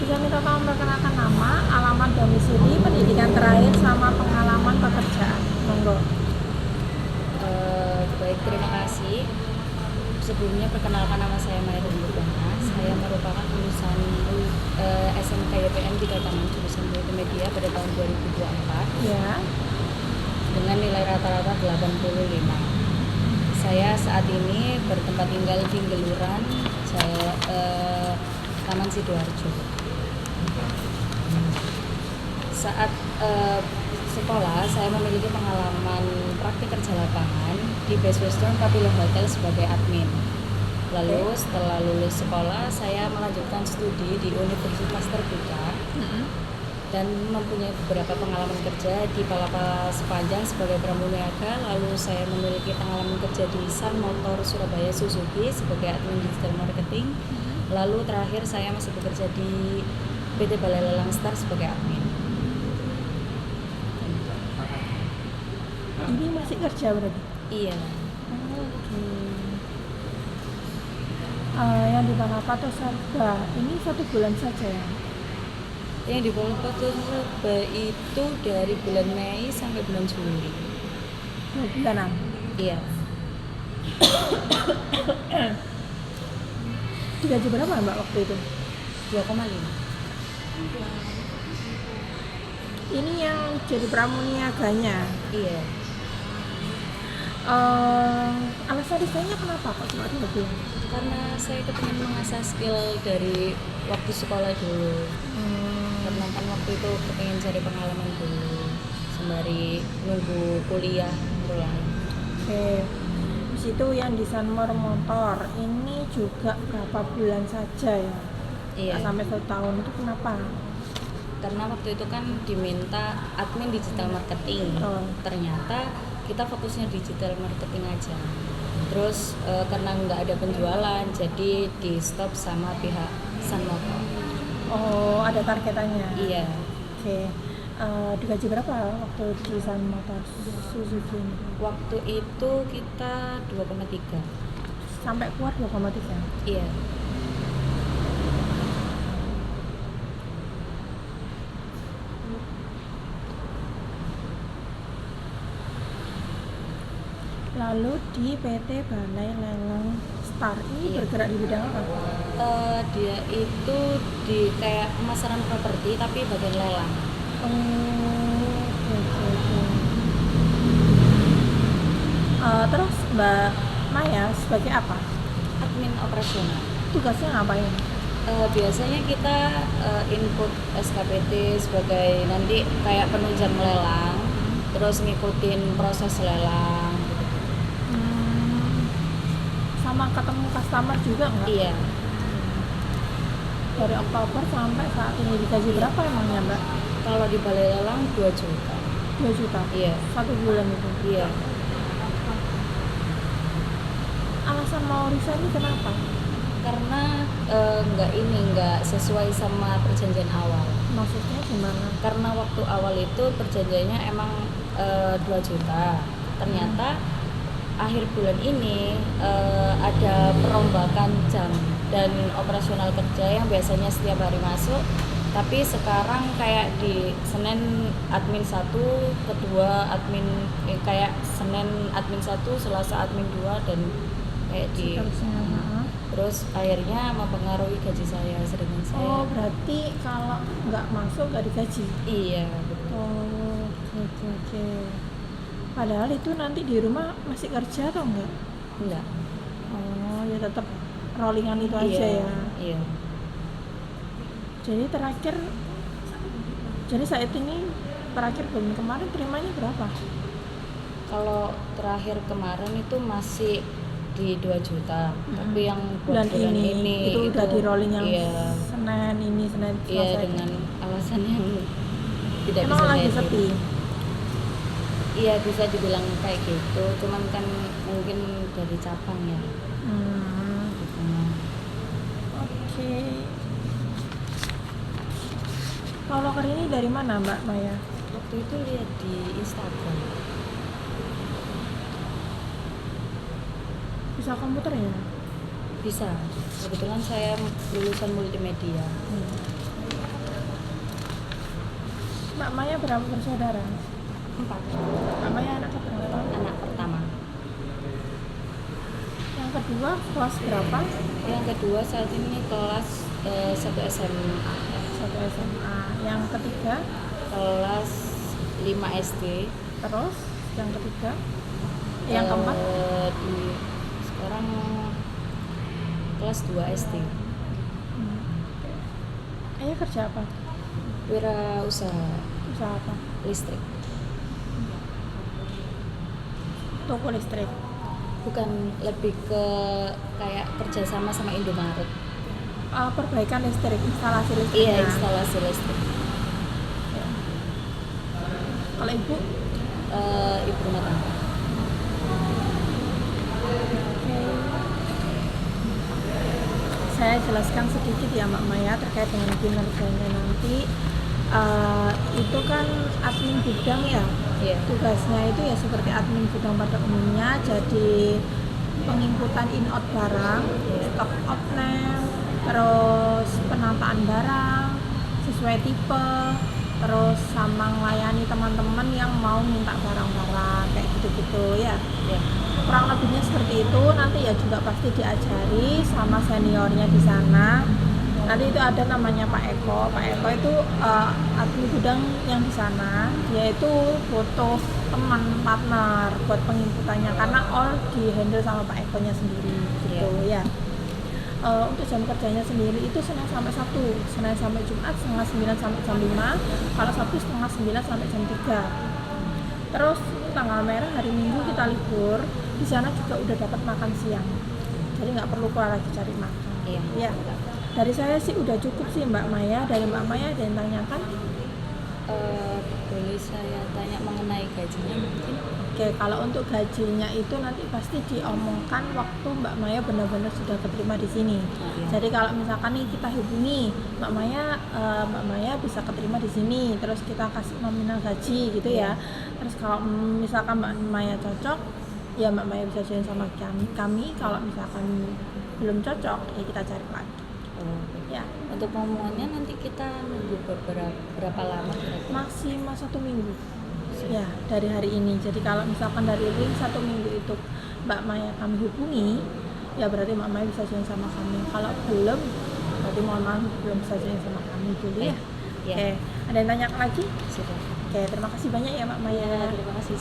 Bisa minta tolong perkenalkan nama, alamat domisili, pendidikan terakhir, sama pengalaman pekerjaan. Monggo. Baik, terima kasih. Sebelumnya perkenalkan, nama saya Maya Dana. Saya merupakan lulusan SMK YPN Tiga Taman jurusan Multimedia pada tahun 2024 Ya. dengan nilai rata-rata 85. Saya saat ini bertempat tinggal di Geluran, Taman Sidoarjo. Saat sekolah, saya memiliki pengalaman praktik kerja lapangan di Best Western Capella Hotel sebagai admin. Lalu setelah lulus sekolah, saya melanjutkan studi di Universitas Terbuka dan mempunyai beberapa pengalaman kerja di Palapa Sepanjang sebagai pramuniaga. Lalu saya memiliki pengalaman kerja di Sun Motor Surabaya Suzuki sebagai admin digital marketing. Lalu terakhir saya masih bekerja di PT Balai Lelang Star sebagai admin. Ini masih kerja berarti? Iya. Oke. Yang di Palapa tuh Serba, ini 1 bulan saja ya? Yang di Palapa Serba itu dari bulan Mei sampai bulan Juli. 2 bulanan? Iya. Digaji berapa Mbak waktu itu? 2,5. Ini yang jadi pramuniaganya? Iya. Alasan desainnya kenapa kok cuma 2 bulan? Karena saya kepengen mengasah skill dari waktu sekolah dulu. Karena kan waktu itu kepengen cari pengalaman dulu sembari nunggu kuliah mulai. Oke. Di situ yang di Sunmor Motor ini juga berapa bulan saja ya? Iya. Nggak sampai 1 tahun, itu kenapa? Karena waktu itu kan diminta admin digital marketing. Ternyata kita fokusnya digital marketing aja. Terus karena nggak ada penjualan, jadi di stop sama pihak Sun Motor. Oh, ada targetannya? Iya. Oke. Digaji berapa waktu di Sun Motor Suzuki ini? Waktu itu kita 2,3. Sampai keluar 2,3? Iya. Lalu di PT Balai Lelang Star ini Iya. bergerak di bidang apa? Dia itu di kayak pemasaran properti tapi bagian lelang. Oke. Terus Mbak Maya sebagai apa? Admin operasional. Tugasnya ngapain? Biasanya kita input SKPT sebagai nanti kayak penunjang lelang, terus ngikutin proses lelang. Sama ketemu customer juga nggak? Iya. Dari Oktober sampai saat ini digaji berapa emangnya Mbak? Kalau di balai lelang 2 juta. 2 juta? Iya. 1 bulan itu? Iya. Alasan mau resign ini kenapa? Karena nggak sesuai sama perjanjian awal. Maksudnya gimana? Karena waktu awal itu perjanjiannya emang 2 juta. Ternyata akhir bulan ini ada perombakan jam dan operasional kerja yang biasanya setiap hari masuk, tapi sekarang kayak di Senin admin 1, kedua admin kayak Senin admin 1, Selasa admin 2 dan kayak di terus akhirnya mempengaruhi gaji saya, sedangkan saya. Oh, berarti kalau nggak masuk nggak digaji? Iya, betul. Oh, oke. Padahal itu nanti di rumah masih kerja atau enggak? Enggak. Oh, ya tetap rollingan itu aja ya. Iya. Jadi saat ini terakhir bulan kemarin terimanya berapa? Kalau terakhir kemarin itu masih di 2 juta. Tapi yang bulan bulan ini itu udah di rolling yang iya, Senin Selasa. Iya, dengan alasan yang tidak emang bisa lagi saya sepi? Iya, bisa dibilang kayak gitu. Cuman kan mungkin dari cabang ya. Oke. Kalau loker ini dari mana Mbak Maya? Waktu itu lihat di Instagram. Bisa komputer ya? Bisa. Kebetulan saya lulusan multimedia. Mbak Maya berapa bersaudara? 4. Mbak Maya anak keberapa? Anak pertama. Yang kedua kelas berapa? Yang kedua saat ini kelas 1 SMA. 1 SMA. Yang ketiga, Kelas 5 SD. terus yang ketiga, yang keempat, Sekarang kelas 2 SD. Ayah kerja apa? Wirausaha Usaha apa? listrik. Toko listrik. Bukan, lebih ke kayak kerjasama sama Indomaret. Perbaikan listrik, instalasi listrik. Iya, instalasi listrik. Kalau ibu, Ibu rumah tangga. saya jelaskan sedikit ya Mbak Maya terkait dengan kinerjanya nanti. Itu kan admin gudang ya. Iya. Tugasnya itu ya seperti admin gudang pada umumnya, jadi penginputan in-out barang, stock out name, terus penataan barang sesuai tipe, terus sama melayani teman-teman yang mau minta barang-barang kayak gitu-gitu ya. Iya. Kurang lebihnya seperti itu. Nanti ya juga pasti diajari sama seniornya di sana. Nanti itu ada namanya Pak Eko. Pak Eko itu admin gudang yang di sana. Dia itu butuh teman partner buat penginputannya karena all di handle sama Pak Eko-nya sendiri gitu ya. Untuk jam kerjanya sendiri itu Senin sampai Sabtu, Senin sampai Jumat setengah 9 sampai jam 5, kalau Sabtu setengah 9 sampai jam 3. Terus tanggal merah hari Minggu kita libur, di sana juga udah dapat makan siang, jadi nggak perlu keluar lagi cari makan. Iya. Ya, dari saya sih udah cukup sih Mbak Maya. Dari Mbak Maya ada yang tanyakan? Boleh saya tanya mengenai gajinya mungkin? Oke, kalau untuk gajinya itu nanti pasti diomongkan waktu Mbak Maya benar-benar sudah keterima di sini. Iya. Jadi kalau misalkan nih kita hubungi Mbak Maya bisa keterima di sini, terus kita kasih nominal gaji gitu ya. Terus kalau misalkan Mbak Maya cocok, ya Mbak Maya bisa join sama kami. Kalau misalkan belum cocok, ya kita cari lagi. Ya, Untuk pengumumannya nanti kita nunggu berapa lama kira-kira? maksimal 1 minggu. Ya, dari hari ini. Jadi kalau misalkan dari link 1 minggu itu Mbak Maya kami hubungi, ya berarti Mbak Maya bisa join sama kami. Kalau belum, berarti mohon maaf belum bisa join sama kami dulu ya. Ya. Oke, ada yang tanya lagi? Sudah. Oke, terima kasih banyak ya Mbak Maya. Terima kasih.